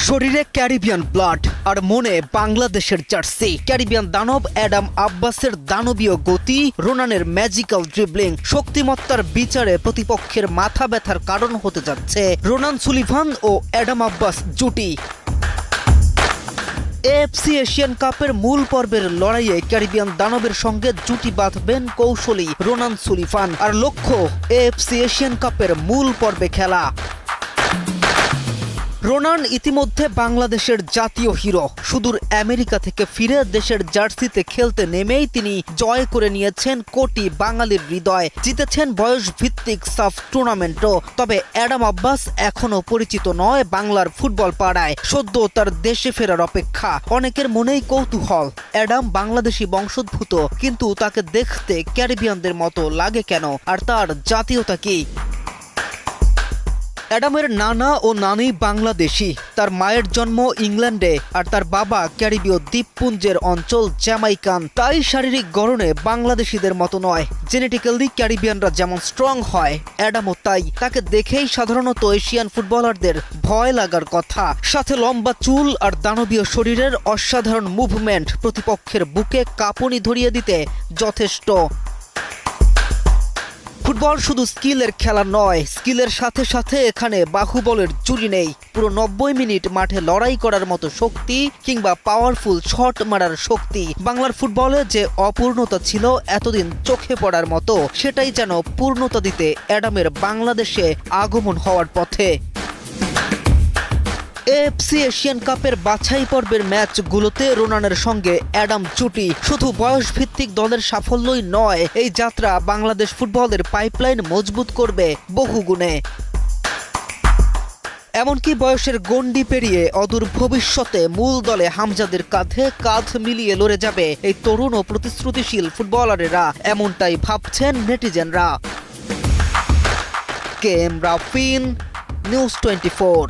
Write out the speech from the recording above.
শরীরে Caribbean blood আর মনে বাংলাদেশের জার্সি। ক্যারিবিয়ান দানব অ্যাডাম আব্বাসের দানবীয় গতি, রোনানের ম্যাজিক্যাল ড্রিবলিং, শক্তিমত্তার বিচারে প্রতিপক্ষের মাথা ব্যথার কারণ হতে যাচ্ছে রোনান সুলিভান ও অ্যাডাম আব্বাস জুটি। এএফসি এশিয়ান কাপের মূল পর্বের লড়াইয়ে ক্যারিবিয়ান দানবের সঙ্গে জুটি বাঁধবেন কৌশলী রোনান সুলিভান। আর লক্ষ্য এএফসি এশিয়ান কাপের মূল পর্বে খেলা। রোনান ইতিমধ্যে বাংলাদেশের জাতীয় হিরো। সুদূর আমেরিকা থেকে ফিরে দেশের জার্সিতে খেলতে নেমেই তিনি জয় করে নিয়েছেন কোটি বাঙালির হৃদয়, জিতেছেন বয়স ভিত্তিক সাফ টুর্নামেন্টও। তবে অ্যাডাম আব্বাস এখনো পরিচিত নয় বাংলার ফুটবল পাড়ায়, সদ্য তার দেশে ফেরার অপেক্ষা। অনেকের মনেই কৌতূহল, অ্যাডাম বাংলাদেশি বংশোদ্ভূত, কিন্তু তাকে দেখতে ক্যারিবিয়ানদের মতো লাগে কেন, আর তার জাতীয়তা কি? অ্যাডামের নানা ও নানি বাংলাদেশি, তার মায়ের জন্ম ইংল্যান্ডে আর তার বাবা ক্যারিবীয় দ্বীপপুঞ্জের অঞ্চল জ্যামাইকান। তাই শারীরিক গড়নে বাংলাদেশিদের মতো নয়। জেনেটিক্যালি ক্যারিবিয়ানরা যেমন স্ট্রং হয়, অ্যাডামও তাই। তাকে দেখেই সাধারণত এশিয়ান ফুটবলারদের ভয় লাগার কথা। সাথে লম্বা চুল আর দানবীয় শরীরের অসাধারণ মুভমেন্ট প্রতিপক্ষের বুকে কাঁপুনি ধরিয়ে দিতে যথেষ্ট। ফুটবল শুধু স্কিলের খেলা নয়, স্কিলের সাথে সাথে এখানে বাহুবলের জুড়ি নেই। পুরো 90 মিনিট মাঠে লড়াই করার মতো শক্তি কিংবা পাওয়ারফুল শট মারার শক্তি। বাংলার ফুটবলে যে অপূর্ণতা ছিল এতদিন চোখে পড়ার মতো, সেটাই যেন পূর্ণতা দিতে অ্যাডামের বাংলাদেশে আগমন হওয়ার পথে। এএফসি এশিয়ান কাপের বাছাই পর্বের ম্যাচগুলোতে রোনানের সঙ্গে অ্যাডাম জুটি শুধু বয়সভিত্তিক দলের সাফল্যই নয়, এই যাত্রা বাংলাদেশ ফুটবলের পাইপলাইন মজবুত করবে বহুগুণে। এমনকি বয়সের গণ্ডি পেরিয়ে অদূর ভবিষ্যতে মূল দলে হামজাদের কাঁধে কাঁধ মিলিয়ে লড়ে যাবে এই তরুণ ও প্রতিশ্রুতিশীল ফুটবলারেরা, এমনটাই ভাবছেন নেটিজেনরা। কে এম রাফিন, নিউজ 24।